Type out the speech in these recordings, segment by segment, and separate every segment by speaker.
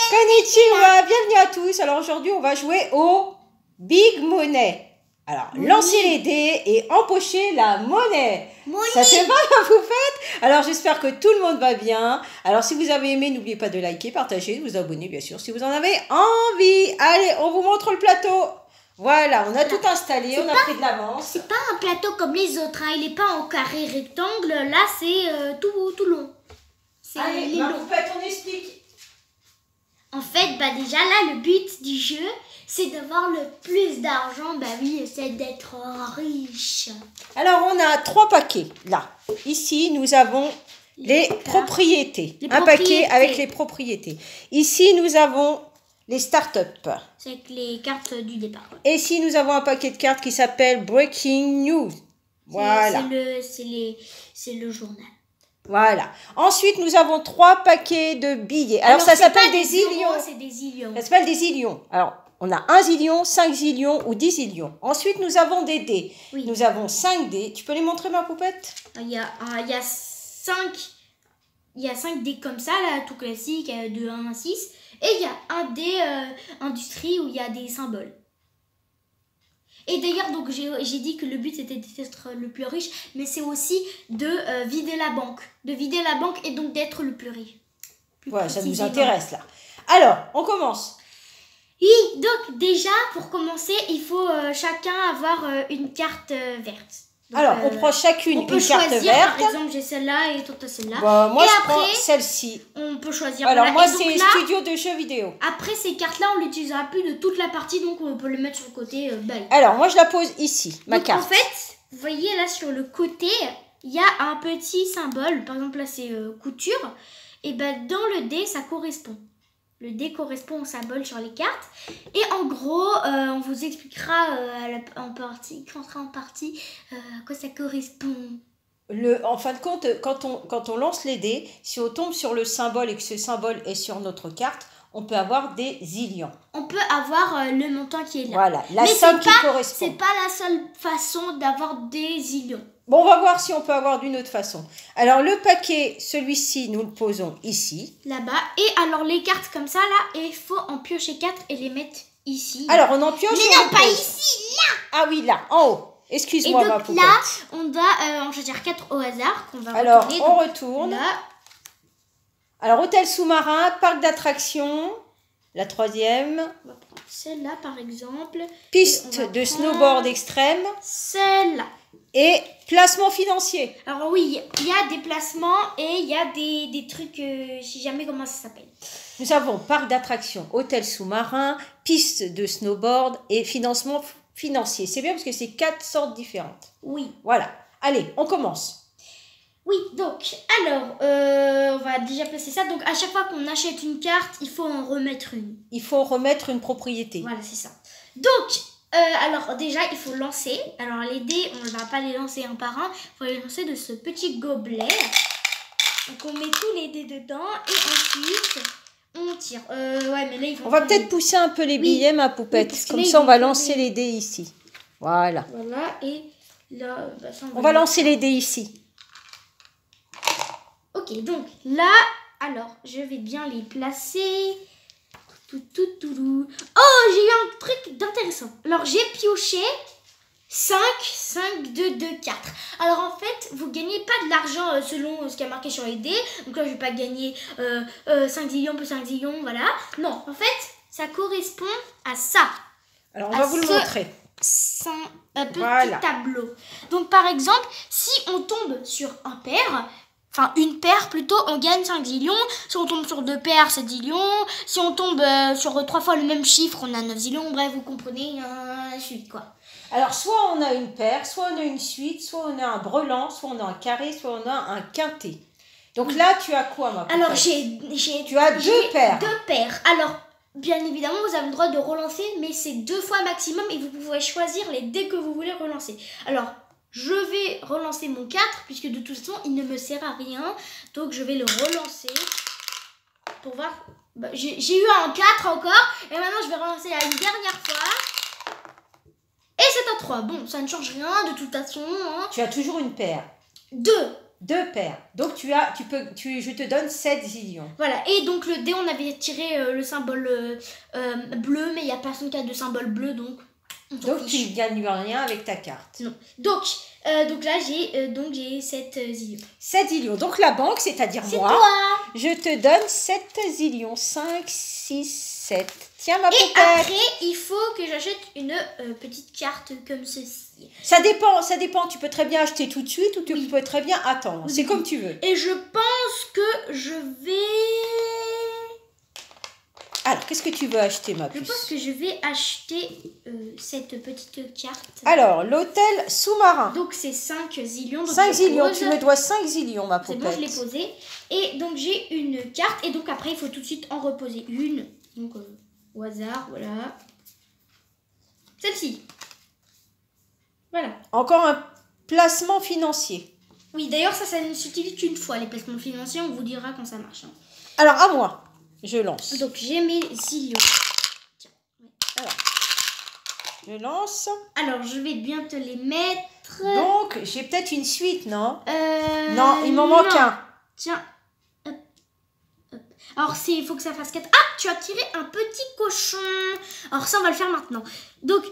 Speaker 1: Konnichiwa, bienvenue à tous. Alors aujourd'hui, on va jouer au Big Money. Alors, lancez les dés et empochez la monnaie. Ça te va, vous faites? Alors, j'espère que tout le monde va bien. Alors, si vous avez aimé, n'oubliez pas de liker, partager, de vous abonner, bien sûr, si vous en avez envie. Allez, on vous montre le plateau. Voilà, on a tout installé, on a pris de l'avance.
Speaker 2: C'est pas un plateau comme les autres, hein. Il n'est pas en carré rectangle. Là, c'est tout long.
Speaker 1: Allez, ma poupette, on explique.
Speaker 2: En fait, déjà là, le but du jeu, c'est d'avoir le plus d'argent. Oui, c'est d'être riche.
Speaker 1: Alors, on a 3 paquets, là. Ici, nous avons les propriétés. Un paquet avec les propriétés. Ici, nous avons les startups.
Speaker 2: C'est avec les cartes du départ.
Speaker 1: Et ici, nous avons un paquet de cartes qui s'appelle Breaking News. Voilà.
Speaker 2: C'est le journal.
Speaker 1: Voilà. Ensuite, nous avons 3 paquets de billets. Alors ça s'appelle des zillions.
Speaker 2: C'est des zillions.
Speaker 1: Ça s'appelle des zillions. Alors, on a 1 zillion, 5 zillions ou 10 zillions. Ensuite, nous avons des dés.
Speaker 2: Oui.
Speaker 1: Nous avons 5 dés. Tu peux les montrer, ma poupette?
Speaker 2: Il y a 5 dés comme ça, là, tout classique, de 1 à 6. Et il y a un dé industrie où il y a des symboles. Et d'ailleurs, donc j'ai dit que le but c'était d'être le plus riche, mais c'est aussi de vider la banque. De vider la banque et donc d'être le plus riche.
Speaker 1: Ouais, ça nous intéresse là. Alors, on commence.
Speaker 2: Oui, donc déjà, pour commencer, il faut chacun avoir une carte verte. Donc,
Speaker 1: alors, on prend chacune une carte verte.
Speaker 2: Par exemple, j'ai celle-là et toi t'as celle-là.
Speaker 1: Bah, moi,
Speaker 2: et
Speaker 1: je
Speaker 2: après,
Speaker 1: prends celle-ci.
Speaker 2: On peut choisir.
Speaker 1: Alors, moi,
Speaker 2: c'est
Speaker 1: c'est studio de jeux vidéo.
Speaker 2: Après, ces cartes-là, on l'utilisera plus de toute la partie, donc on peut les mettre sur le côté.
Speaker 1: Alors, moi, je la pose ici, ma carte.
Speaker 2: En fait, vous voyez là sur le côté, il y a un petit symbole. Par exemple, là, c'est couture. Et dans le dé, ça correspond. Le dé correspond au symbole sur les cartes. Et en gros, on vous expliquera en partie à quoi ça correspond.
Speaker 1: En fin de compte, quand on lance les dés, si on tombe sur le symbole et que ce symbole est sur notre carte, on peut avoir des zillions.
Speaker 2: On peut avoir le montant qui est là.
Speaker 1: Voilà, la somme qui correspond.
Speaker 2: C'est pas la seule façon d'avoir des zillions.
Speaker 1: Bon, on va voir si on peut avoir d'une autre façon. Alors, le paquet, celui-ci, nous le posons ici.
Speaker 2: Là-bas. Et alors, les cartes comme ça, là, il faut en piocher 4 et les mettre ici.
Speaker 1: Alors, on en pioche.
Speaker 2: Mais non, pas ici, là.
Speaker 1: Ah oui, là, en haut. Excuse-moi, ma poupette.
Speaker 2: Là, on doit en choisir 4 au hasard qu'on va
Speaker 1: alors,
Speaker 2: retourner.
Speaker 1: On retourne.
Speaker 2: Là.
Speaker 1: Alors, hôtel sous-marin, parc d'attractions. La 3e.
Speaker 2: On va prendre celle-là, par exemple.
Speaker 1: Piste de snowboard extrême.
Speaker 2: Celle-là.
Speaker 1: Et placement financier.
Speaker 2: Alors oui, il y a des placements et il y a des trucs, je sais jamais comment ça s'appelle.
Speaker 1: Nous avons parc d'attractions, hôtel sous-marin, piste de snowboard et financement financier. C'est bien parce que c'est 4 sortes différentes.
Speaker 2: Oui.
Speaker 1: Voilà. Allez, on commence.
Speaker 2: Oui, donc, alors, on va déjà placer ça. Donc, à chaque fois qu'on achète une carte, il faut en remettre une.
Speaker 1: Il faut remettre une propriété.
Speaker 2: Voilà, c'est ça. Donc, alors déjà, il faut lancer. Alors, les dés, on ne va pas les lancer un par un. Il faut les lancer de ce petit gobelet. Donc, on met tous les dés dedans. Et ensuite, on tire. Ouais, mais là,
Speaker 1: on va peut-être pousser un peu les billets, ma poupette. Oui, comme ça, on va lancer les dés ici. Voilà.
Speaker 2: Voilà, et là...
Speaker 1: on va lancer les dés ici.
Speaker 2: Ok, donc là, alors, je vais bien les placer. Oh, j'ai eu un truc d'intéressant. Alors, j'ai pioché 5, 2, 2, 4. Alors, en fait, vous gagnez pas de l'argent selon ce qui a marqué sur les dés. Donc là, je vais pas gagner 5 zillions plus 5 zillions, voilà. Non, en fait, ça correspond à ça.
Speaker 1: Alors, on va vous le montrer.
Speaker 2: Un petit tableau. Donc, par exemple, si on tombe sur un paire... Enfin, une paire plutôt, on gagne 5 zillions. Si on tombe sur 2 paires, 7 zillions. Si on tombe sur 3 fois le même chiffre, on a 9 zillions. Bref, vous comprenez la suite, quoi.
Speaker 1: Alors, soit on a une paire, soit on a une suite, soit on a un brelan, soit on a un carré, soit on a un quintet. Donc là, tu as quoi, ma poupette?
Speaker 2: Alors,
Speaker 1: tu as 2 paires.
Speaker 2: 2 paires. Alors, bien évidemment, vous avez le droit de relancer, mais c'est 2 fois maximum et vous pouvez choisir les dés que vous voulez relancer. Alors... je vais relancer mon 4, puisque de toute façon, il ne me sert à rien. Donc, je vais le relancer pour voir. J'ai eu un 4 encore. Et maintenant, je vais relancer une dernière fois. Et c'est un 3. Bon, ça ne change rien de toute façon. Hein.
Speaker 1: Tu as toujours une paire.
Speaker 2: 2.
Speaker 1: 2 paires. Donc je te donne 7 zillions.
Speaker 2: Voilà, et donc le dé, on avait tiré le symbole bleu, mais il n'y a personne qui a de symbole bleu, donc on s'en
Speaker 1: Donc
Speaker 2: fiche.
Speaker 1: tu ne gagnes rien avec ta carte.
Speaker 2: Non. Donc là, j'ai 7 zillions.
Speaker 1: 7 zillions. Donc la banque, c'est-à-dire
Speaker 2: C'est
Speaker 1: moi,
Speaker 2: toi.
Speaker 1: je te donne 7 zillions. 5, 6, 7. Tiens ma
Speaker 2: Et
Speaker 1: poupette.
Speaker 2: après, il faut que j'achète une petite carte comme ceci.
Speaker 1: Ça dépend. Tu peux très bien acheter tout de suite ou tu
Speaker 2: Oui.
Speaker 1: peux très bien attendre.
Speaker 2: Oui.
Speaker 1: C'est comme tu veux.
Speaker 2: Et je pense que je vais...
Speaker 1: Alors, qu'est-ce que tu veux acheter, ma
Speaker 2: Je
Speaker 1: puce?
Speaker 2: pense que je vais acheter cette petite carte.
Speaker 1: Alors, l'hôtel sous-marin.
Speaker 2: Donc c'est 5 zillions. Donc
Speaker 1: 5
Speaker 2: je
Speaker 1: zillions.
Speaker 2: pose.
Speaker 1: Tu me dois 5 zillions, ma
Speaker 2: C'est
Speaker 1: poupette.
Speaker 2: bon, je l'ai posée. Et donc j'ai une carte. Et donc après, il faut tout de suite en reposer une. Donc au hasard, voilà. Celle-ci. Voilà.
Speaker 1: Encore un placement financier.
Speaker 2: Oui, d'ailleurs, ça ne s'utilise qu'une fois. Les placements financiers, on vous dira quand ça marche. Hein.
Speaker 1: Alors, à moi. Je lance.
Speaker 2: Donc j'ai mes zillions. Tiens.
Speaker 1: Alors, je lance.
Speaker 2: Alors, je vais bien te les mettre.
Speaker 1: Donc, j'ai peut-être une suite, non? Non, il m'en manque
Speaker 2: non.
Speaker 1: un.
Speaker 2: Tiens. Hop. Hop. Alors, il faut que ça fasse 4. Ah, tu as tiré un petit cochon. Alors, ça, on va le faire maintenant. Donc,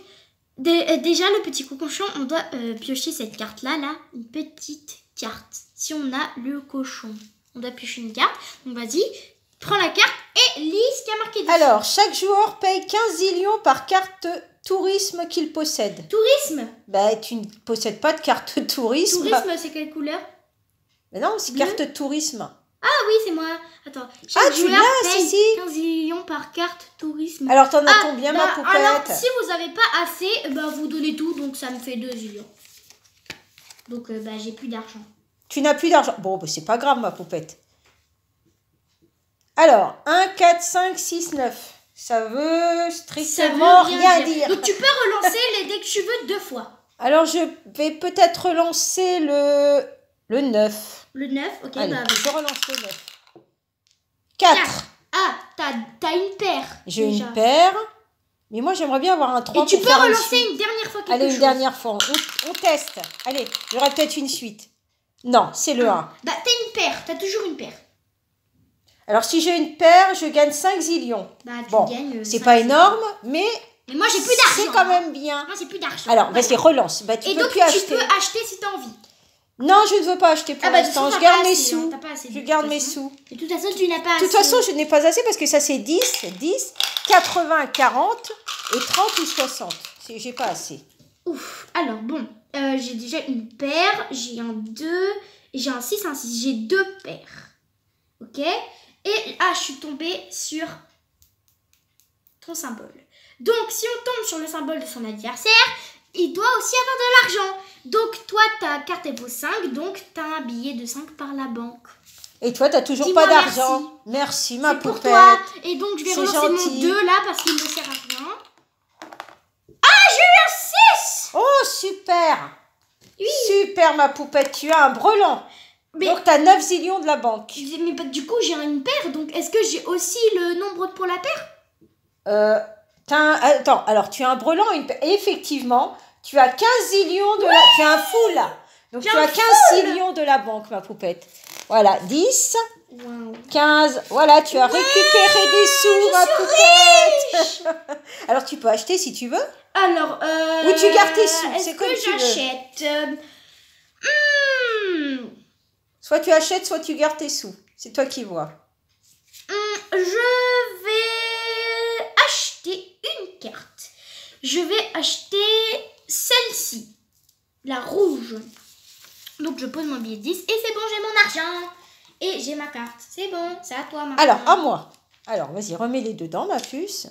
Speaker 2: déjà, le petit cochon, on doit piocher cette carte-là, là. Une petite carte. Si on a le cochon, on doit piocher une carte. Donc, vas-y, prends la carte et lis ce qui a marqué dessus.
Speaker 1: Alors, chaque joueur paye 15 zillions par carte tourisme qu'il possède.
Speaker 2: Tourisme.
Speaker 1: Bah, tu ne possèdes pas de carte tourisme.
Speaker 2: Tourisme, c'est quelle couleur?
Speaker 1: Mais non, c'est
Speaker 2: Bleu.
Speaker 1: carte tourisme.
Speaker 2: Ah oui, c'est moi. Attends. Chaque
Speaker 1: tu
Speaker 2: joueur
Speaker 1: l'as,
Speaker 2: paye
Speaker 1: si.
Speaker 2: 15 millions par carte tourisme.
Speaker 1: Alors, t'en as
Speaker 2: Ah,
Speaker 1: combien,
Speaker 2: bah,
Speaker 1: ma poupette?
Speaker 2: alors, si vous n'avez pas assez, bah, vous donnez tout, donc ça me fait 2 zillions. Donc, bah, j'ai plus d'argent.
Speaker 1: Tu n'as plus d'argent. Bon, bah, c'est pas grave, ma poupette. Alors, 1, 4, 5, 6, 9. Ça veut strictement rien dire.
Speaker 2: Donc, tu peux relancer les dès que tu veux 2 fois.
Speaker 1: Alors, je vais peut-être relancer le 9.
Speaker 2: Le 9, ok,
Speaker 1: Allez,
Speaker 2: bah,
Speaker 1: je relance le 9. 4.
Speaker 2: Ah, t'as une paire.
Speaker 1: J'ai
Speaker 2: déjà.
Speaker 1: une paire. Mais moi, j'aimerais bien avoir un 3
Speaker 2: Et tu
Speaker 1: pour
Speaker 2: peux
Speaker 1: faire
Speaker 2: relancer
Speaker 1: suite.
Speaker 2: une dernière fois quelque
Speaker 1: Allez,
Speaker 2: chose.
Speaker 1: une dernière fois. On teste. Allez, j'aurai peut-être une suite. Non, c'est le 1.
Speaker 2: Bah, t'as une paire, t'as toujours une paire.
Speaker 1: Alors, si j'ai une paire, je gagne 5 zillions.
Speaker 2: Bah, tu
Speaker 1: Bon,
Speaker 2: gagnes.
Speaker 1: c'est
Speaker 2: 5
Speaker 1: pas
Speaker 2: zillions.
Speaker 1: énorme, mais
Speaker 2: Mais moi, j'ai plus d'argent.
Speaker 1: c'est quand même bien.
Speaker 2: Moi, j'ai plus d'argent.
Speaker 1: Alors,
Speaker 2: Voilà.
Speaker 1: vas-y, relance. Bah, tu
Speaker 2: Et
Speaker 1: peux
Speaker 2: donc,
Speaker 1: plus
Speaker 2: tu
Speaker 1: acheter.
Speaker 2: peux acheter si t'as envie.
Speaker 1: Non, je ne veux pas acheter pour
Speaker 2: Ah bah, de
Speaker 1: l'instant.
Speaker 2: toute
Speaker 1: Je
Speaker 2: façon, t'as
Speaker 1: garde
Speaker 2: pas
Speaker 1: mes
Speaker 2: assez, hein,
Speaker 1: sous.
Speaker 2: t'as pas assez,
Speaker 1: Je
Speaker 2: de
Speaker 1: garde
Speaker 2: toute
Speaker 1: mes
Speaker 2: façon.
Speaker 1: sous.
Speaker 2: De toute façon, tu n'as pas
Speaker 1: De toute façon, je n'ai pas assez parce que ça, c'est 10, 80, 40 et 30 ou 60. J'ai pas assez.
Speaker 2: Ouf. Alors, bon. J'ai déjà une paire. J'ai un 2. J'ai un 6, un 6. J'ai 2 paires. Ok. Et je suis tombée sur ton symbole. Donc, si on tombe sur le symbole de son adversaire, il doit aussi avoir de l'argent. Donc, toi, ta carte, elle vaut 5. Donc, tu as un billet de 5 par la banque.
Speaker 1: Et toi, tu n'as toujours
Speaker 2: Dis-moi
Speaker 1: pas d'argent. Merci, ma
Speaker 2: C'est pour
Speaker 1: poupette.
Speaker 2: toi. Et donc, je vais
Speaker 1: C'est
Speaker 2: relancer
Speaker 1: gentil.
Speaker 2: mon 2 là parce qu'il ne me sert à rien. Ah, j'ai eu un 6.
Speaker 1: Oh, super.
Speaker 2: Oui.
Speaker 1: Super, ma poupette. Tu as un brelan.
Speaker 2: Mais,
Speaker 1: Donc, tu as 9 zillions de la banque.
Speaker 2: mais du coup, j'ai une paire. Donc, est-ce que j'ai aussi le nombre pour la paire?
Speaker 1: Attends, alors tu as un brelan, et effectivement, tu as 15 zillions de la... Tu as un full là. Donc
Speaker 2: J'ai
Speaker 1: tu
Speaker 2: un
Speaker 1: as 15 zillions de la banque, ma poupette. Voilà, 10,
Speaker 2: Wow.
Speaker 1: 15. Voilà, tu as récupéré des sous, ma poupette. Alors tu peux acheter si tu veux.
Speaker 2: Alors,
Speaker 1: Ou tu gardes tes sous,
Speaker 2: est-ce
Speaker 1: c'est comme
Speaker 2: que
Speaker 1: tu veux.
Speaker 2: j'achète
Speaker 1: Soit tu achètes, soit tu gardes tes sous. C'est toi qui vois.
Speaker 2: Je vais acheter une carte. Je vais acheter celle-ci, la rouge. Donc je pose mon billet de 10 et c'est bon, j'ai mon argent. Et j'ai ma carte. C'est bon, c'est à toi maintenant.
Speaker 1: Alors, à moi. Alors, vas-y, remets-les dedans, ma puce.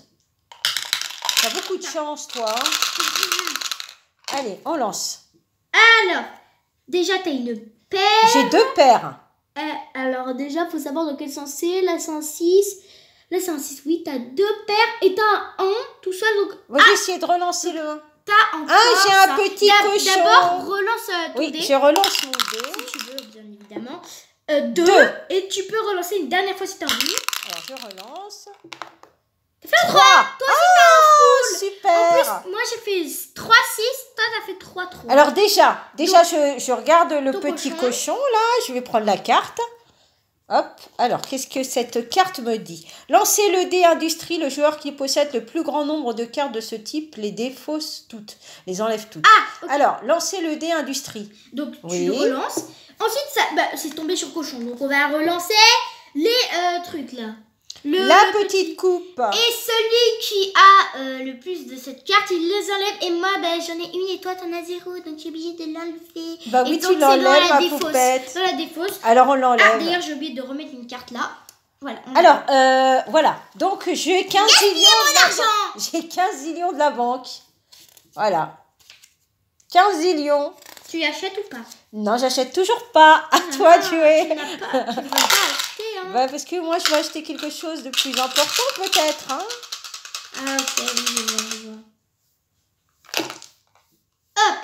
Speaker 1: T'as beaucoup de chance, toi. Allez, on lance.
Speaker 2: Alors, déjà, t'as une paire.
Speaker 1: J'ai 2 paires.
Speaker 2: Alors, déjà, faut savoir dans quel sens c'est. Là, c'est un 6. Là, c'est un 6. Oui, t'as 2 paires et t'as un 1 tout seul. Donc,
Speaker 1: Moi, j'ai essayé de relancer le 1.
Speaker 2: t'as encore
Speaker 1: Ah, j'ai un
Speaker 2: ça.
Speaker 1: petit cochon.
Speaker 2: D'abord, relance ton
Speaker 1: Oui,
Speaker 2: dé.
Speaker 1: je relance mon dé.
Speaker 2: Si tu veux, bien évidemment. 2.
Speaker 1: Deux.
Speaker 2: Et tu peux relancer une dernière fois si t'as envie.
Speaker 1: Alors, je relance.
Speaker 2: T'as fait un 3. Toi aussi,
Speaker 1: Oh,
Speaker 2: t'as un full.
Speaker 1: super.
Speaker 2: En plus, moi, j'ai fait 3, 6. Toi, ça fait 3 trous.
Speaker 1: Alors déjà, je regarde le
Speaker 2: ton
Speaker 1: petit
Speaker 2: cochon.
Speaker 1: cochon là. Je vais prendre la carte. Hop. Alors, qu'est-ce que cette carte me dit? Lancez le dé industrie. Le joueur qui possède le plus grand nombre de cartes de ce type les défausse toutes. Les enlève toutes.
Speaker 2: Ah, ok.
Speaker 1: Alors, lancez le dé industrie.
Speaker 2: Donc, tu
Speaker 1: Oui.
Speaker 2: le relances. Ensuite, c'est tombé sur cochon. Donc, on va relancer les trucs là.
Speaker 1: La petite coupe.
Speaker 2: Et celui qui a le plus de cette carte, il les enlève. Et moi, j'en ai une et toi, t'en as 0. Donc, je suis obligée de l'enlever.
Speaker 1: Bah
Speaker 2: Et
Speaker 1: oui,
Speaker 2: donc,
Speaker 1: tu l'enlèves,
Speaker 2: c'est dans
Speaker 1: ma
Speaker 2: la défausse.
Speaker 1: poupette.
Speaker 2: Dans la défausse.
Speaker 1: Alors, on
Speaker 2: Ah,
Speaker 1: l'enlève.
Speaker 2: d'ailleurs, j'ai oublié de remettre une carte là. Voilà.
Speaker 1: Alors, voilà. Donc, j'ai 15 zillions de
Speaker 2: argent.
Speaker 1: J'ai 15 zillions de la banque. Voilà. 15 zillions.
Speaker 2: Tu achètes ou pas?
Speaker 1: Non, j'achète toujours pas. À toi,
Speaker 2: Tu
Speaker 1: Joey.
Speaker 2: n'as pas, tu ne vas pas acheter, hein.
Speaker 1: Bah, parce que moi, je vais acheter quelque chose de plus important, peut-être. Hein.
Speaker 2: Ah, ok, oui, je vois. Hop.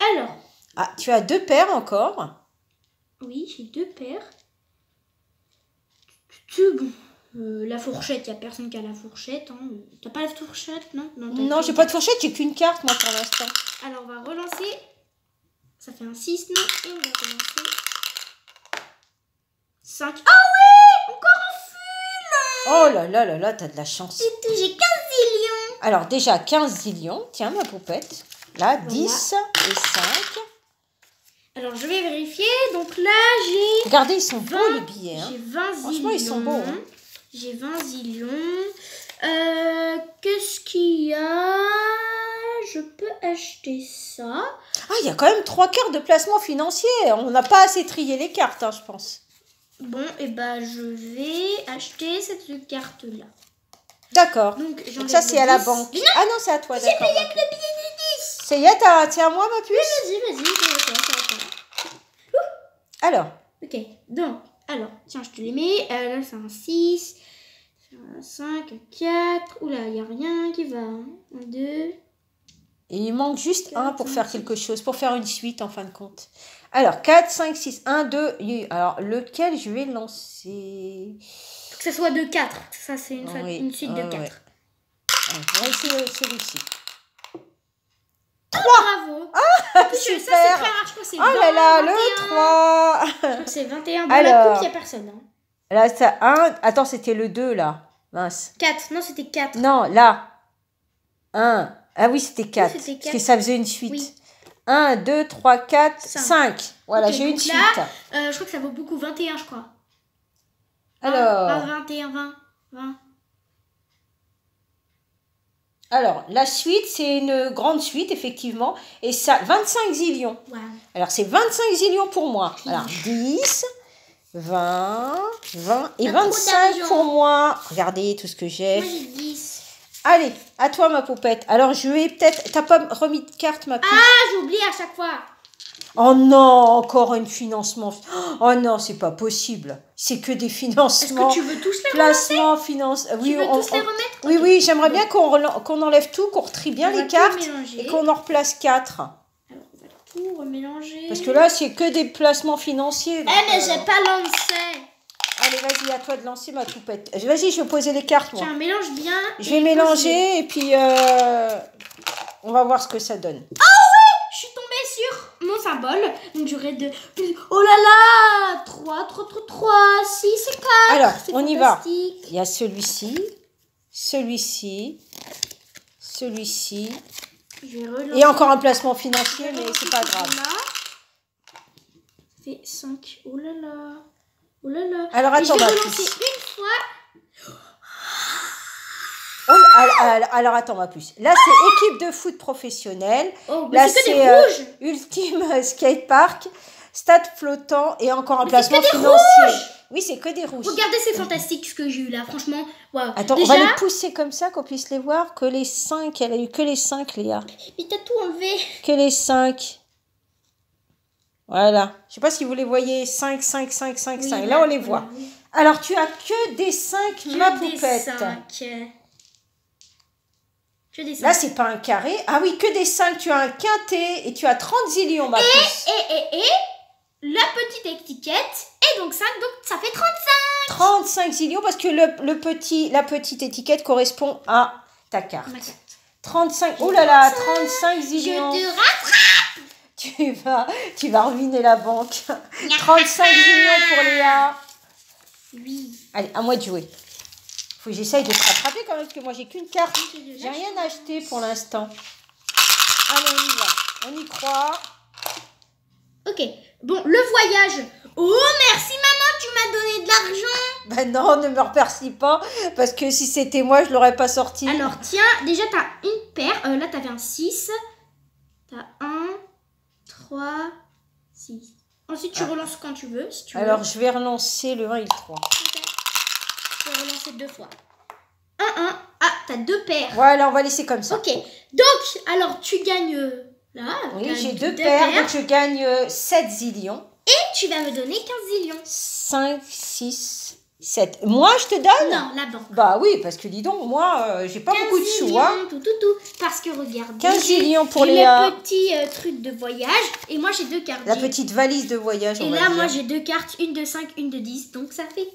Speaker 2: Alors,
Speaker 1: Ah, tu as 2 paires encore.
Speaker 2: oui, j'ai 2 paires. Bon. La fourchette, il n'y a personne qui a la fourchette. Hein. T'as pas la fourchette, non?
Speaker 1: Non, j'ai pas de fourchette, j'ai qu'une carte, moi, pour l'instant.
Speaker 2: Alors, on va relancer. Ça fait un 6, non? Et on va relancer. 5. Ah oui! Encore un fil!
Speaker 1: Oh là là là là, t'as de la chance.
Speaker 2: J'ai 15 zillions.
Speaker 1: Alors, déjà, 15 zillions. Tiens, ma poupette. Là, 10 et 5.
Speaker 2: Alors, je vais vérifier. Donc là, j'ai...
Speaker 1: Regardez, ils sont beaux,
Speaker 2: 20,
Speaker 1: les billets. Hein.
Speaker 2: J'ai 20 zillions.
Speaker 1: Franchement, ils sont beaux. Hein.
Speaker 2: J'ai 20 zillions. Qu'est-ce qu'il y a? Je peux acheter ça.
Speaker 1: Ah, il y a quand même 3 cartes de placement financier. On n'a pas assez trié les cartes, hein, je pense.
Speaker 2: Bon, et je vais acheter cette carte-là.
Speaker 1: D'accord.
Speaker 2: Donc
Speaker 1: ça, c'est à la banque. Ah non, c'est à toi, d'accord. J'ai payé avec le billet de 10. Ça y est, c'est à moi, ma puce?
Speaker 2: Vas-y, c'est à toi.
Speaker 1: Alors.
Speaker 2: Ok, donc, alors, tiens, je te les mets. Là, c'est un 6, un 5, un 4. Oula, il n'y a rien qui va. Un 2.
Speaker 1: Et il manque juste un pour faire quelque chose, pour faire une suite en fin de compte. Alors, 4, 5, 6, 1, 2. Alors, lequel je vais lancer?
Speaker 2: Faut que ça soit de 4. Ça, c'est une suite de 4.
Speaker 1: Ouais. On va essayer celui-ci.
Speaker 2: 3. Bravo.
Speaker 1: Ah,
Speaker 2: ça, c'est
Speaker 1: super.
Speaker 2: très rare. Je crois que c'est
Speaker 1: Oh là là,
Speaker 2: 21.
Speaker 1: le 3.
Speaker 2: Je crois que c'est 21. Dans
Speaker 1: Alors,
Speaker 2: la coupe, il n'y a personne. Hein.
Speaker 1: Là, c'est 1. Attends, c'était le 2, là. Mince.
Speaker 2: 4. Non, c'était 4.
Speaker 1: Non, là. 1. Ah oui, c'était 4.
Speaker 2: Oui, c'était 4.
Speaker 1: Parce que ça faisait une suite.
Speaker 2: Oui.
Speaker 1: 1, 2, 3, 4, 5. Voilà,
Speaker 2: Okay,
Speaker 1: j'ai une
Speaker 2: là,
Speaker 1: suite.
Speaker 2: Je crois que ça vaut beaucoup. 21, je crois.
Speaker 1: Alors.
Speaker 2: 21, 20.
Speaker 1: Alors, la suite, c'est une grande suite, effectivement. Et ça, 25 zillions.
Speaker 2: Wow.
Speaker 1: Alors, c'est 25 zillions pour moi. Alors, 10, 20 et 25 pour moi. Regardez tout ce que j'ai.
Speaker 2: Moi, j'ai 10.
Speaker 1: Allez, à toi, ma poupette. Alors, je vais peut-être... T'as pas remis de carte, ma puce?
Speaker 2: Ah, j'oublie à chaque fois.
Speaker 1: Oh non, encore un financement. Oh non, c'est pas possible. C'est que des financements.
Speaker 2: Est-ce que tu veux tous les
Speaker 1: placement, finance.
Speaker 2: Oui, tu veux tous les remettre?
Speaker 1: Oui, oui, j'aimerais bien qu'on enlève tout, qu'on retrie bien les cartes et qu'on en replace 4.
Speaker 2: Alors, on va tout remélanger.
Speaker 1: Parce que là, c'est que des placements financiers. Donc,
Speaker 2: mais j'ai pas lancé.
Speaker 1: Allez, vas-y, à toi de lancer, ma poupette. Vas-y, je vais poser les cartes, moi.
Speaker 2: Tiens, mélange bien.
Speaker 1: Je vais mélanger et puis on va voir ce que ça donne.
Speaker 2: Oh oui, je suis tombée sur mon symbole. Donc j'aurai de... Oh là là, 3, 6 et 4.
Speaker 1: Alors, on y va.
Speaker 2: Il
Speaker 1: Il y a celui-ci, celui-ci, celui-ci. Et encore un placement financier, mais c'est pas grave.
Speaker 2: Ça fait 5. Oh là là. Oh là là.
Speaker 1: Alors attends,
Speaker 2: je vais
Speaker 1: ma
Speaker 2: relancer
Speaker 1: puce.
Speaker 2: une fois.
Speaker 1: Alors attends, ma puce. Là, c'est équipe de foot professionnelle.
Speaker 2: Oh,
Speaker 1: là,
Speaker 2: c'est que des rouges.
Speaker 1: Ultime Skatepark, stade flottant et encore un placement
Speaker 2: c'est que des
Speaker 1: financier.
Speaker 2: rouges.
Speaker 1: Oui, c'est que des rouges.
Speaker 2: Regardez, c'est fantastique ce que j'ai eu là. Franchement, waouh.
Speaker 1: Attends,
Speaker 2: déjà,
Speaker 1: on va les pousser comme ça qu'on puisse les voir. Que les 5. Elle a eu que les 5, Léa.
Speaker 2: Mais t'as tout enlevé.
Speaker 1: Que les 5. Voilà. Je sais pas si vous les voyez. 5, 5, 5, 5,
Speaker 2: Oui,
Speaker 1: 5. Là, on les voit.
Speaker 2: Oui.
Speaker 1: Alors, tu as que des 5, ma poupette.
Speaker 2: 5. Que des 5.
Speaker 1: Là, c'est pas un carré. Ah oui, que des 5. Tu as un quintet et tu as 30 zillions, ma puce.
Speaker 2: Et la petite étiquette. Et donc 5, donc ça fait 35.
Speaker 1: 35 zillions parce que la petite étiquette correspond à ta carte.
Speaker 2: Ma carte.
Speaker 1: 35. Oh là là, 35 zillions.
Speaker 2: Je te rattrape.
Speaker 1: Tu vas ruiner la banque. 35 zillions pour Léa.
Speaker 2: Oui.
Speaker 1: Allez, à moi de jouer. Faut que j'essaye de te rattraper quand même, parce que moi, j'ai qu'une carte. J'ai rien acheté pour l'instant. Allez, on y va. On y croit.
Speaker 2: Ok. Bon, le voyage. Oh, merci maman, tu m'as donné de l'argent.
Speaker 1: Ben non, ne me remercie pas, parce que si c'était moi, je l'aurais pas sorti.
Speaker 2: Alors, tiens, déjà, t'as une paire. Là, t'avais un 6. T'as 1, 3, 6. Ensuite, tu relances quand tu veux, si tu veux.
Speaker 1: Alors, je vais relancer le 1 et le 3.
Speaker 2: Okay. Je vais relancer 2 fois. 1, 1. Ah, t'as 2 paires.
Speaker 1: Voilà, on va laisser comme ça.
Speaker 2: Ok. Donc, alors, tu gagnes là.
Speaker 1: Oui, j'ai 2 paires, donc je gagne 7 zillions.
Speaker 2: Et tu vas me donner 15 zillions.
Speaker 1: 5, 6, 7. Moi, je te donne?
Speaker 2: Non, la banque.
Speaker 1: Bah oui, parce que dis donc, moi, j'ai pas beaucoup de sous. Hein.
Speaker 2: Tout. Parce que regarde.
Speaker 1: 15 zillions pour
Speaker 2: les
Speaker 1: Léa.
Speaker 2: le petit truc de voyage. Et moi, j'ai 2 cartes.
Speaker 1: La petite valise de voyage,
Speaker 2: et là, moi, j'ai 2 cartes. Une de 5, une de 10. Donc, ça fait 15.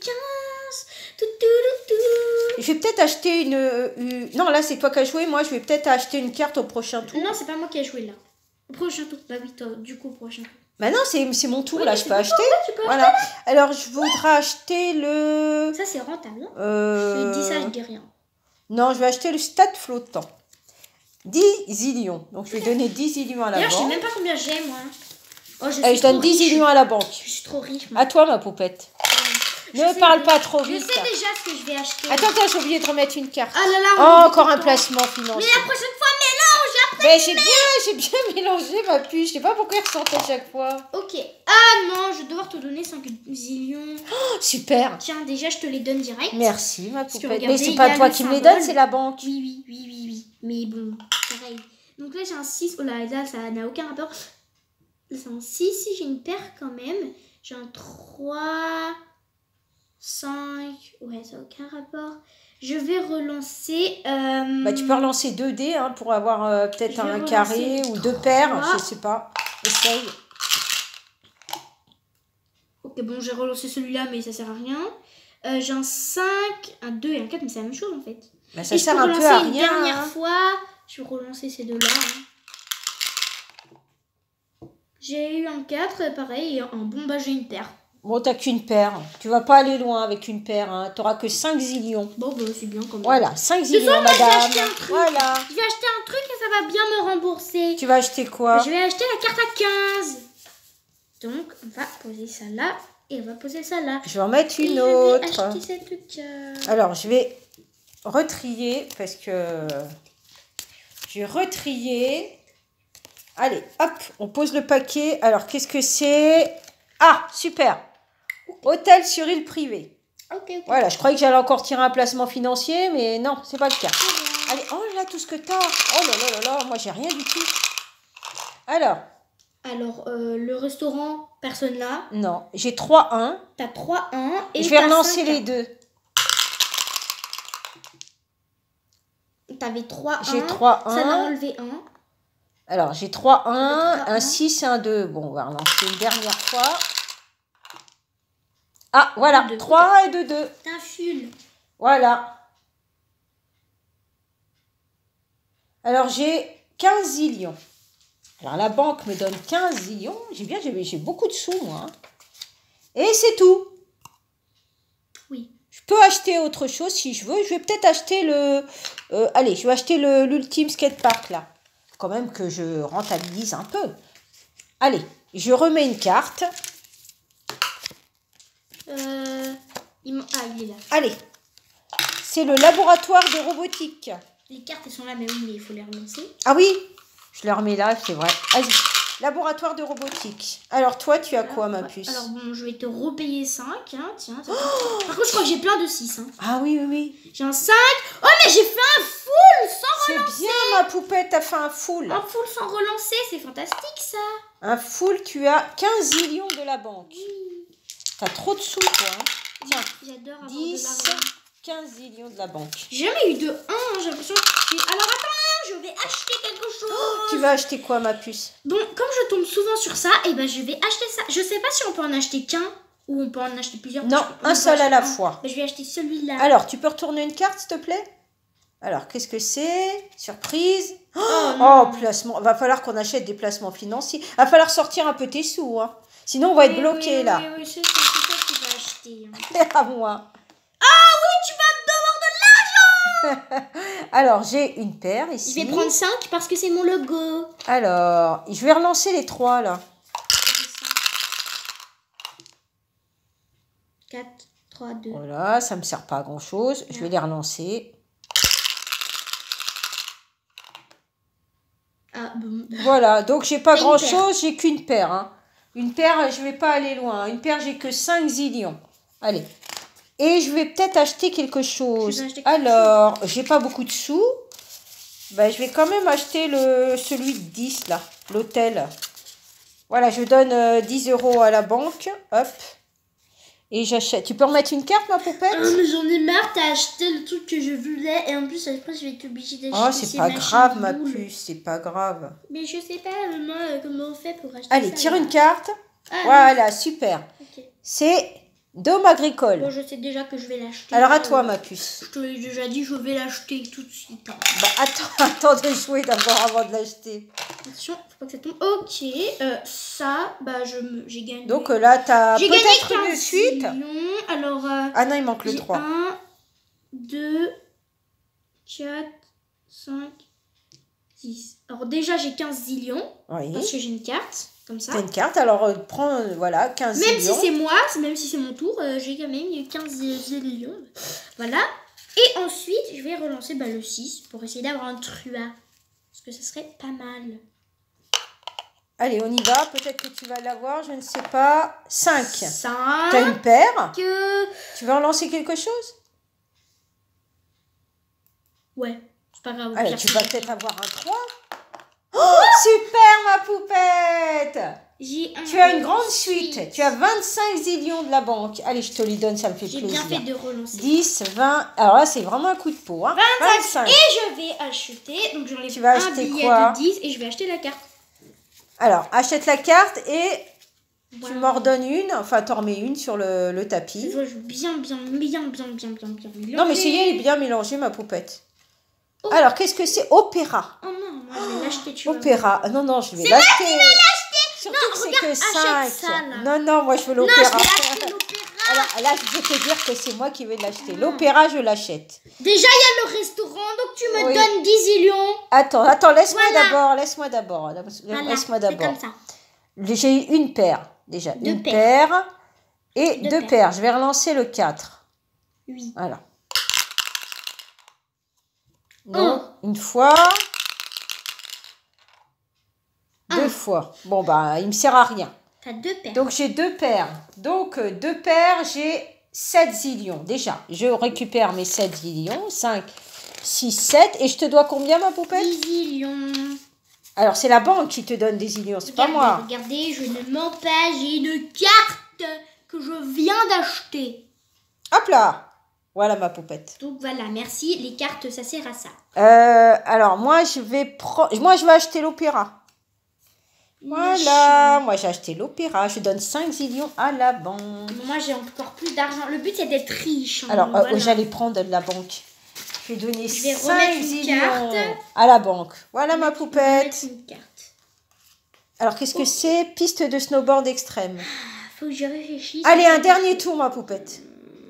Speaker 1: Je vais peut-être acheter une... Non, là, c'est toi qui as joué. Moi, je vais peut-être acheter une carte au prochain tour.
Speaker 2: Non, c'est pas moi qui ai joué là. Au prochain tour. Bah oui, toi, du coup, au prochain tour.
Speaker 1: Bah non, c'est mon tour,
Speaker 2: oui,
Speaker 1: là, je peux acheter.
Speaker 2: Tu peux
Speaker 1: voilà. Alors, je voudrais acheter le...
Speaker 2: Ça, c'est rentable. Hein. Je dis ça, je dis rien.
Speaker 1: Non, je vais acheter le stade flottant. 10 zillions. Donc, je vais donner 10 zillions à la banque.
Speaker 2: D'ailleurs, je sais même pas combien j'ai, moi. Oh,
Speaker 1: je donne 10 zillions à la banque.
Speaker 2: Je suis trop riche, moi.
Speaker 1: À toi, ma poupette. Ne parle pas trop vite.
Speaker 2: Je sais déjà ce que je vais acheter.
Speaker 1: Attends, j'ai oublié de remettre une carte.
Speaker 2: Ah là là,
Speaker 1: encore un placement financier.
Speaker 2: Mais la prochaine fois, mélange après.
Speaker 1: Mais j'ai bien mélangé ma puce. Je sais pas pourquoi il ressortait à chaque fois.
Speaker 2: Ok. Ah non, je vais devoir te donner 5 zillions.
Speaker 1: Oh, super.
Speaker 2: Tiens, déjà, je te les donne direct.
Speaker 1: Merci, ma poupette.
Speaker 2: Regardez,
Speaker 1: mais c'est pas toi qui me les donnes, c'est la banque.
Speaker 2: Oui. Mais bon, pareil. Donc là, j'ai un 6. Oh là, ça n'a aucun rapport. Là, c'est un 6. Si j'ai une paire quand même. J'ai un 3... 5, ouais, ça n'a aucun rapport. Je vais relancer.
Speaker 1: Bah, tu peux relancer 2 dés hein, pour avoir peut-être un carré ou 2 paires, je sais pas. Essaye.
Speaker 2: Ok, bon, j'ai relancé celui-là, mais ça sert à rien. J'ai un 5, un 2 et un 4, mais c'est la même chose en fait.
Speaker 1: Bah, ça sert un peu à rien.
Speaker 2: Une dernière fois, je vais relancer ces deux-là. Hein. J'ai eu un 4, pareil, et un bon, bah j'ai une paire.
Speaker 1: Bon, t'as qu'une paire. Tu vas pas aller loin avec une paire. Hein. T'auras que 5 zillions.
Speaker 2: Bon, bah, c'est bien quand même.
Speaker 1: Voilà, 5 zillions, madame.
Speaker 2: Je vais acheter un truc.
Speaker 1: Voilà.
Speaker 2: Je vais acheter un truc et ça va bien me rembourser.
Speaker 1: Tu vas acheter quoi?
Speaker 2: Je vais acheter la carte à 15. Donc, on va poser ça là et on va poser ça là.
Speaker 1: Je vais en mettre une autre.
Speaker 2: Je vais acheter cette carte.
Speaker 1: Alors, je vais retrier parce que... Je vais retrier. Allez, hop, on pose le paquet. Alors, qu'est-ce que c'est? Ah, super. Hôtel sur île privée.
Speaker 2: Ok.
Speaker 1: Voilà, je croyais que j'allais encore tirer un placement financier, mais non, c'est pas le cas. Allez, oh là, tout ce que t'as. Oh là là, moi j'ai rien du tout. Alors,
Speaker 2: le restaurant, personne là.
Speaker 1: Non, j'ai 3-1.
Speaker 2: T'as 3-1 et
Speaker 1: je vais relancer les deux.
Speaker 2: T'avais 3-1.
Speaker 1: J'ai 3-1.
Speaker 2: Ça m'a enlevé 1.
Speaker 1: Alors, j'ai 3-1, un 6 et un 2. Bon, on va relancer une dernière fois. Ah, voilà, 3 et 2, 2.
Speaker 2: T'as un full.
Speaker 1: Voilà. Alors, j'ai 15 zillions. Alors, la banque me donne 15 zillions. J'ai beaucoup de sous, moi. Et c'est tout.
Speaker 2: Oui.
Speaker 1: Je peux acheter autre chose si je veux. Je vais peut-être acheter le... allez, je vais acheter l'ultime skatepark, là. Quand même que je rentabilise un peu. Allez, je remets une carte.
Speaker 2: Il est là.
Speaker 1: Allez, c'est le laboratoire de robotique.
Speaker 2: Les cartes, elles sont là, mais oui, mais il faut les relancer.
Speaker 1: Ah oui, je les remets là, c'est vrai. Vas-y, laboratoire de robotique. Alors toi, tu as quoi, ma puce?
Speaker 2: Alors bon, je vais te repayer 5. Hein, tiens, par contre, je crois que j'ai plein de 6. Hein.
Speaker 1: Ah oui.
Speaker 2: J'ai un 5. Oh, mais j'ai fait un full sans relancer.
Speaker 1: C'est bien, ma poupette, t'as fait un full.
Speaker 2: Un full sans relancer, c'est fantastique, ça.
Speaker 1: Un full, tu as 15 zillions de la banque.
Speaker 2: Oui.
Speaker 1: T'as trop de sous, toi. Hein. Tiens,
Speaker 2: j'adore avoir
Speaker 1: 10,
Speaker 2: de l'argent.
Speaker 1: 15 zillions de la banque.
Speaker 2: J'ai jamais eu de 1, j'ai l'impression. Alors attends, je vais acheter quelque chose.
Speaker 1: Oh, tu vas acheter quoi, ma puce?
Speaker 2: Bon, comme je tombe souvent sur ça, et ben je vais acheter ça. Je sais pas si on peut en acheter qu'un ou on peut en acheter plusieurs.
Speaker 1: Non, un seul à la fois.
Speaker 2: Mais je vais acheter celui-là.
Speaker 1: Alors, tu peux retourner une carte, s'il te plaît? Alors, qu'est-ce que c'est? Surprise.
Speaker 2: Oh,
Speaker 1: Oh, placement. Va falloir qu'on achète des placements financiers. Va falloir sortir un peu tes sous. Hein. Sinon, on va être bloqué là.
Speaker 2: Oui, c'est toi qui vas acheter. Hein.
Speaker 1: À moi.
Speaker 2: Ah oui, tu vas me devoir de l'argent.
Speaker 1: Alors, j'ai une paire ici.
Speaker 2: Je vais prendre 5 parce que c'est mon logo.
Speaker 1: Alors, je vais relancer les 3 là.
Speaker 2: 4, 3, 2.
Speaker 1: Voilà, ça me sert pas à grand chose. Je vais les relancer.
Speaker 2: Ah bon.
Speaker 1: Voilà, donc j'ai pas
Speaker 2: Une
Speaker 1: grand
Speaker 2: paire.
Speaker 1: chose, j'ai qu'une paire. Hein. Une paire, je vais pas aller loin. Une paire, j'ai que 5 zillions. Allez. Et je vais peut-être acheter quelque chose.
Speaker 2: Acheter quelque
Speaker 1: Alors, j'ai pas beaucoup de sous. Ben, je vais quand même acheter celui de 10 là, l'hôtel. Voilà, je donne 10 € à la banque. Hop. Et j'achète. Tu peux remettre une carte, ma poupette?
Speaker 2: Mais j'en ai marre, t'as acheté le truc que je voulais et en plus après je vais être obligée d'acheter.
Speaker 1: Oh, c'est pas grave, ma puce, c'est pas grave.
Speaker 2: Mais je sais pas maman, comment on fait pour acheter
Speaker 1: Allez,
Speaker 2: ça,
Speaker 1: tire
Speaker 2: là.
Speaker 1: une carte.
Speaker 2: Ah,
Speaker 1: Voilà, super.
Speaker 2: ok.
Speaker 1: C'est Dôme Agricole.
Speaker 2: Bon, je sais déjà que je vais l'acheter.
Speaker 1: Alors à toi, ma puce.
Speaker 2: Je te l'ai déjà dit, je vais l'acheter tout de suite. Hein.
Speaker 1: Bah, attends de jouer d'abord avant de l'acheter.
Speaker 2: Attention, faut pas que ça tombe. Ok, ça, bah j'ai gagné.
Speaker 1: Donc là, t'as
Speaker 2: j'ai gagné
Speaker 1: peut-être
Speaker 2: 15
Speaker 1: une suite.
Speaker 2: millions. Alors,
Speaker 1: Ah non, il manque le
Speaker 2: j'ai
Speaker 1: 3.
Speaker 2: 1, 2, 4, 5, 6. Alors déjà, j'ai 15 zillions.
Speaker 1: Oui.
Speaker 2: Parce que j'ai une carte, comme ça.
Speaker 1: T'as une carte, alors prends, voilà, 15
Speaker 2: Même
Speaker 1: zillions.
Speaker 2: si c'est moi, même si c'est mon tour, j'ai quand même eu 15 zillions. Voilà. Et ensuite, je vais relancer le 6 pour essayer d'avoir un truand. Parce que ce serait pas mal.
Speaker 1: Allez, on y va. Peut-être que tu vas l'avoir, je ne sais pas. 5.
Speaker 2: 5.
Speaker 1: T'as une paire.
Speaker 2: Que...
Speaker 1: Tu veux relancer quelque chose?
Speaker 2: Ouais, c'est pas grave.
Speaker 1: Allez, tu vas peut-être avoir un 3. Oh, super, ma poupette! Tu as une grande suite. Tu as 25 zillions de la banque. Allez, je te les donne, ça me fait plaisir.
Speaker 2: J'ai bien fait de relancer.
Speaker 1: 10, 20. Alors là, c'est vraiment un coup de peau. Hein.
Speaker 2: 25. Et je vais acheter. Donc, j'enlève
Speaker 1: Tu vas
Speaker 2: un
Speaker 1: acheter
Speaker 2: billet
Speaker 1: quoi?
Speaker 2: de 10 et je vais acheter la carte.
Speaker 1: Alors, achète la carte et
Speaker 2: Voilà.
Speaker 1: tu m'en redonnes une. Enfin, t'en remets une sur le tapis.
Speaker 2: Je dois bien.
Speaker 1: Non, mais celui-là, il est bien mélangé, ma poupette.
Speaker 2: Oh.
Speaker 1: Alors, qu'est-ce que c'est? Opéra.
Speaker 2: Oh non, moi je vais l'acheter, tu vois.
Speaker 1: Opéra. Non, je vais l'acheter. Surtout
Speaker 2: Non,
Speaker 1: que c'est
Speaker 2: regarde,
Speaker 1: que 5.
Speaker 2: achète ça, là.
Speaker 1: Non, moi, je veux
Speaker 2: Non,
Speaker 1: l'opéra.
Speaker 2: je vais acheter l'opéra.
Speaker 1: Alors là, je vais te dire que c'est moi qui vais l'acheter. L'opéra, je l'achète.
Speaker 2: Déjà, il y a le restaurant, donc tu me
Speaker 1: Oui.
Speaker 2: donnes 10 zillions.
Speaker 1: Attends, laisse-moi
Speaker 2: Voilà.
Speaker 1: d'abord. Laisse-moi d'abord.
Speaker 2: Voilà, c'est comme ça.
Speaker 1: J'ai eu une paire, déjà.
Speaker 2: Deux
Speaker 1: une
Speaker 2: paires.
Speaker 1: paire et
Speaker 2: Deux
Speaker 1: deux paires. Je vais relancer le 4.
Speaker 2: Oui.
Speaker 1: Voilà. Donc, une fois. Deux fois. Bon, bah, il me sert à rien.
Speaker 2: T'as 2 paires.
Speaker 1: Donc, j'ai 2 paires. Donc, 2 paires, j'ai 7 zillions. Déjà, je récupère mes 7 zillions. 5, 6, 7. Et je te dois combien, ma poupette?
Speaker 2: 10 zillions.
Speaker 1: Alors, c'est la banque qui te donne des zillions, c'est pas moi.
Speaker 2: Regardez, je ne mens pas, j'ai une carte que je viens d'acheter.
Speaker 1: Hop là. Voilà ma poupette.
Speaker 2: Donc voilà, merci. Les cartes, ça sert à ça.
Speaker 1: Alors, moi, je vais acheter l'opéra. Voilà, moi, j'ai acheté l'opéra. Je donne 5 zillions à la banque.
Speaker 2: Moi, j'ai encore plus d'argent. Le but, c'est d'être riche. Hein.
Speaker 1: Alors,
Speaker 2: Voilà.
Speaker 1: j'allais prendre de la banque. Je vais donner
Speaker 2: Je vais
Speaker 1: 5
Speaker 2: remettre une
Speaker 1: zillions
Speaker 2: carte.
Speaker 1: à la banque. Voilà ma
Speaker 2: Je vais
Speaker 1: poupette.
Speaker 2: mettre une carte.
Speaker 1: Alors, qu'est-ce que c'est? Piste de snowboard extrême.
Speaker 2: Faut que je réfléchisse.
Speaker 1: Allez, un dernier tour, ma poupette.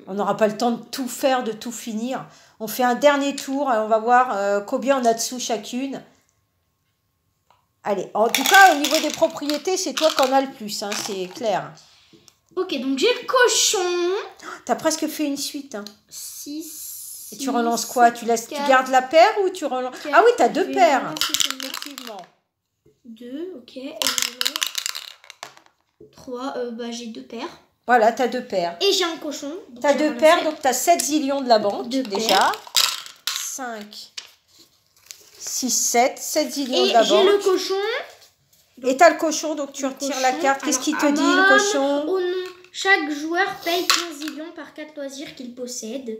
Speaker 1: On n'aura pas le temps de tout faire, de tout finir. On fait un dernier tour et on va voir combien on a de sous chacune. Allez, en tout cas, au niveau des propriétés, c'est toi qui en as le plus, hein, c'est clair.
Speaker 2: Ok, donc j'ai le cochon.
Speaker 1: T'as presque fait une suite. Hein.
Speaker 2: 6.
Speaker 1: Et tu relances quoi? Tu gardes la paire ou tu relances... Ah oui, t'as 2 paires. Effectivement.
Speaker 2: 2, ok. 3, j'ai 2 paires.
Speaker 1: Voilà, t'as 2 paires.
Speaker 2: Et j'ai un cochon.
Speaker 1: T'as 2 paires, donc t'as 7 zillions de la banque,
Speaker 2: Deux
Speaker 1: déjà.
Speaker 2: paires.
Speaker 1: 5, 6, 7 zillions
Speaker 2: Et
Speaker 1: de la
Speaker 2: j'ai
Speaker 1: banque.
Speaker 2: le cochon.
Speaker 1: Et t'as le cochon, donc tu retires la
Speaker 2: Cochon.
Speaker 1: carte. Qu'est-ce qu'il te
Speaker 2: Alors,
Speaker 1: dit, le
Speaker 2: Amon,
Speaker 1: cochon?
Speaker 2: Oh non, chaque joueur paye 15 zillions par 4 loisirs qu'il possède.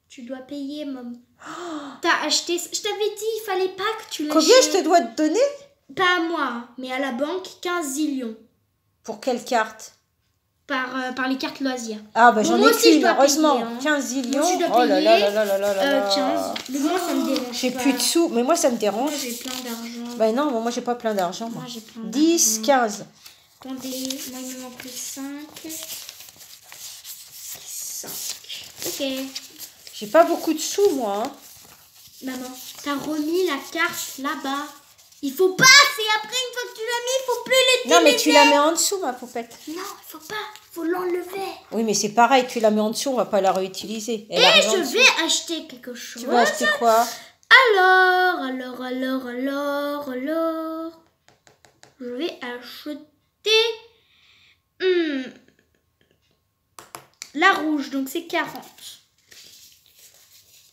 Speaker 2: Tu dois payer, maman. T'as acheté... Je t'avais dit, il fallait pas que tu l'achètes.
Speaker 1: Combien je te dois te donner?
Speaker 2: Pas à moi, mais à la banque, 15 zillions.
Speaker 1: Pour quelle carte?
Speaker 2: par les cartes loisirs.
Speaker 1: Ah bah
Speaker 2: Bon,
Speaker 1: j'en
Speaker 2: moi
Speaker 1: ai
Speaker 2: aussi, je
Speaker 1: qu'une,
Speaker 2: dois
Speaker 1: heureusement.
Speaker 2: payer, hein.
Speaker 1: 15
Speaker 2: Moi
Speaker 1: zillions.
Speaker 2: aussi, je dois
Speaker 1: Oh là là
Speaker 2: payer,
Speaker 1: là là là là là.
Speaker 2: 15. Mais moi, ça me dérange
Speaker 1: J'ai
Speaker 2: pas.
Speaker 1: plus de sous, mais moi ça me dérange.
Speaker 2: Moi, j'ai plein d'argent.
Speaker 1: Bah non, moi j'ai pas plein d'argent.
Speaker 2: Moi, j'ai plein
Speaker 1: 10,
Speaker 2: d'argent.
Speaker 1: 15.
Speaker 2: Attendez, moi, il me manque 5. 5. Ok.
Speaker 1: J'ai pas beaucoup de sous, moi. Hein.
Speaker 2: Maman, t'as remis la carte là-bas. Il faut pas, c'est après, une fois que tu l'as mis, il faut plus l'utiliser.
Speaker 1: Non, mais tu la mets en dessous, ma poupette.
Speaker 2: Non, il faut pas, faut l'enlever.
Speaker 1: Oui, mais c'est pareil, tu la mets en dessous, on va pas la réutiliser. Elle
Speaker 2: Et
Speaker 1: arrive en
Speaker 2: je
Speaker 1: dessous.
Speaker 2: vais acheter quelque chose.
Speaker 1: Tu vas acheter quoi?
Speaker 2: Alors. Je vais acheter la rouge, donc c'est 40.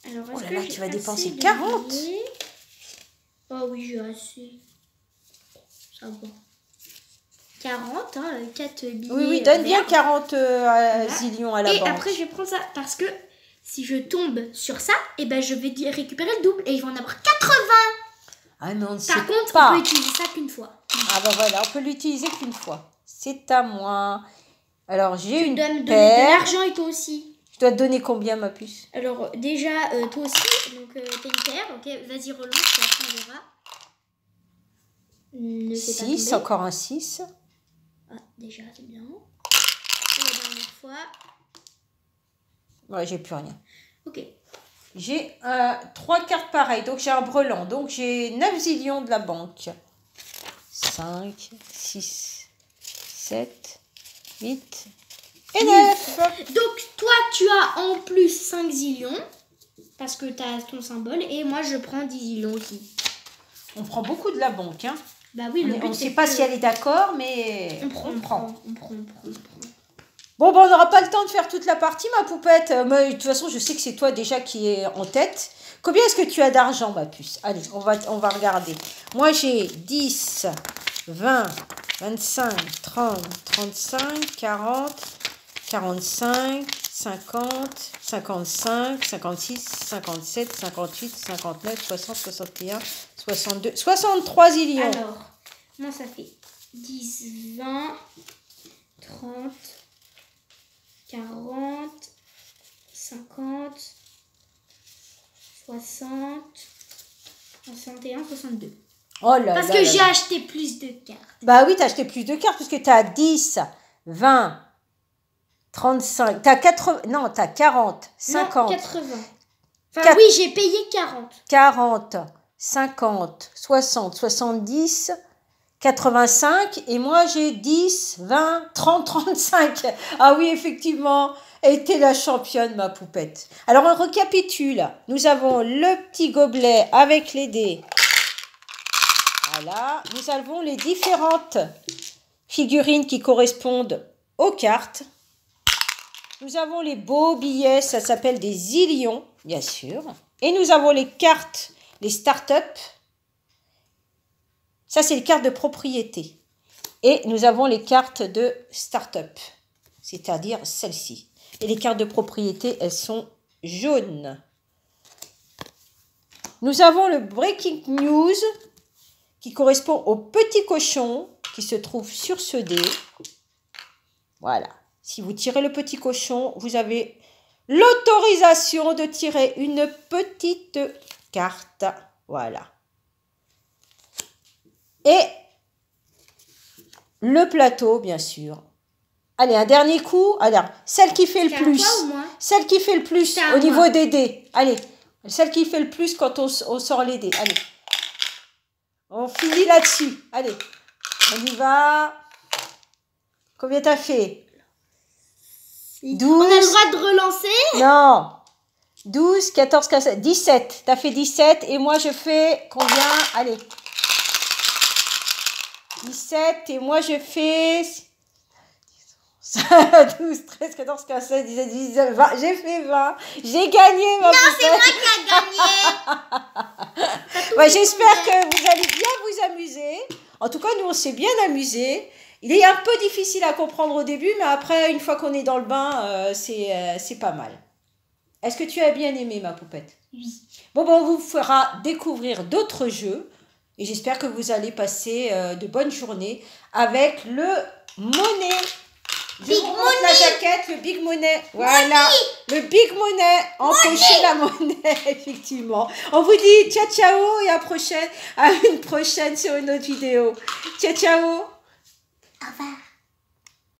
Speaker 2: Alors,
Speaker 1: Oh
Speaker 2: est-ce
Speaker 1: là
Speaker 2: que
Speaker 1: là,
Speaker 2: j'ai
Speaker 1: tu vas
Speaker 2: assez
Speaker 1: dépenser
Speaker 2: de
Speaker 1: 40.
Speaker 2: billets? Oh oui, j'ai assez. Ça va. 40, hein, 4 billets.
Speaker 1: Oui, donne bien
Speaker 2: verts.
Speaker 1: 40
Speaker 2: Voilà.
Speaker 1: zillions à la
Speaker 2: Et
Speaker 1: banque.
Speaker 2: après, je vais prendre ça parce que si je tombe sur ça, et ben, je vais récupérer le double et ils vont en avoir 80.
Speaker 1: Ah non, on ne sait
Speaker 2: Par contre,
Speaker 1: pas.
Speaker 2: on peut utiliser ça qu'une fois.
Speaker 1: Ah bah voilà, on peut l'utiliser qu'une fois. C'est à moi. Alors, j'ai
Speaker 2: Tu
Speaker 1: une
Speaker 2: dois me donner de
Speaker 1: paire.
Speaker 2: l'argent et toi aussi.
Speaker 1: Je dois te donner combien, ma puce?
Speaker 2: Alors, déjà, toi aussi, donc t'as une paire, ok, vas-y, relance, et après on verra. Ne fais pas
Speaker 1: 6,
Speaker 2: tomber.
Speaker 1: encore un 6.
Speaker 2: Ah, déjà, c'est bien. Et la dernière fois.
Speaker 1: Ouais, j'ai plus rien.
Speaker 2: Ok.
Speaker 1: J'ai 3 cartes pareilles, donc j'ai un brelan. Donc j'ai 9 zillions de la banque. 5, 6, 7, 8 et 9.
Speaker 2: Donc, toi, tu as en plus 5 zillions, parce que tu as ton symbole, et moi, je prends 10 zillions aussi.
Speaker 1: On prend beaucoup de la banque. Hein.
Speaker 2: Bah oui, le
Speaker 1: On
Speaker 2: but,
Speaker 1: ne
Speaker 2: c'est
Speaker 1: sait pas
Speaker 2: que-
Speaker 1: si elle est d'accord, mais
Speaker 2: On prend.
Speaker 1: Bon, ben, on n'aura pas le temps de faire toute la partie, ma poupette. Mais de toute façon, je sais que c'est toi déjà qui es en tête. Combien est-ce que tu as d'argent, ma puce? Allez, on va regarder. Moi, j'ai 10, 20, 25, 30, 35, 40, 45, 50, 55, 56, 57, 58, 59, 60, 61, 62, 63 zillions.
Speaker 2: Alors, moi, ça fait 10, 20, 30, 40, 50, 60, 61, 62.
Speaker 1: Oh là
Speaker 2: Parce
Speaker 1: là
Speaker 2: que
Speaker 1: là
Speaker 2: j'ai
Speaker 1: là.
Speaker 2: acheté plus de cartes.
Speaker 1: Bah oui, t'as acheté plus de cartes parce que t'as 10, 20, 35, t'as 80, non, t'as 40, 50,
Speaker 2: Non, 80. Enfin,
Speaker 1: Quatre-
Speaker 2: oui, j'ai payé 40.
Speaker 1: 40, 50, 60, 70, 85 et moi j'ai 10, 20, 30, 35. Ah oui, effectivement, et t'es la championne, ma poupette. Alors on récapitule. Nous avons le petit gobelet avec les dés. Voilà, nous avons les différentes figurines qui correspondent aux cartes. Nous avons les beaux billets, ça s'appelle des zillions, bien sûr. Et nous avons les cartes, les start-up. Ça, c'est les cartes de propriété. Et nous avons les cartes de start-up, c'est-à-dire celles-ci. Et les cartes de propriété, elles sont jaunes. Nous avons le Breaking News, qui correspond au petit cochon qui se trouve sur ce dé. Voilà. Si vous tirez le petit cochon, vous avez l'autorisation de tirer une petite carte. Voilà. Et le plateau, bien sûr. Allez, un dernier coup. Alors, celle qui fait le
Speaker 2: C'est à
Speaker 1: plus.
Speaker 2: toi ou moi?
Speaker 1: Celle qui fait le plus
Speaker 2: C'est à
Speaker 1: au niveau
Speaker 2: moi.
Speaker 1: des dés. Allez, celle qui fait le plus quand on sort les dés. Allez. On finit là-dessus. Allez, on y va. Combien t'as fait? 12.
Speaker 2: On a le droit de relancer?
Speaker 1: Non. 12, 14, 15, 17. T'as fait 17 et moi je fais combien? Allez. 17 et moi je fais 12, 13, 14, 15, 16, 17, 19, 20. J'ai fait 20. J'ai gagné, ma poupette.
Speaker 2: C'est moi qui a gagné.
Speaker 1: Ouais, j'espère que vous allez bien vous amuser. En tout cas, nous, on s'est bien amusés. Il est un peu difficile à comprendre au début, mais après, une fois qu'on est dans le bain, c'est pas mal. Est-ce que tu as bien aimé, ma poupette?
Speaker 2: Oui.
Speaker 1: Bon, on vous fera découvrir d'autres jeux. Et j'espère que vous allez passer de bonnes journées avec le Monnaie. Je vous montre la jaquette, le Big Money. Voilà, le Big Money. Empocher la monnaie, effectivement. On vous dit ciao, ciao et à une prochaine sur une autre vidéo. Ciao, ciao.
Speaker 2: Au revoir.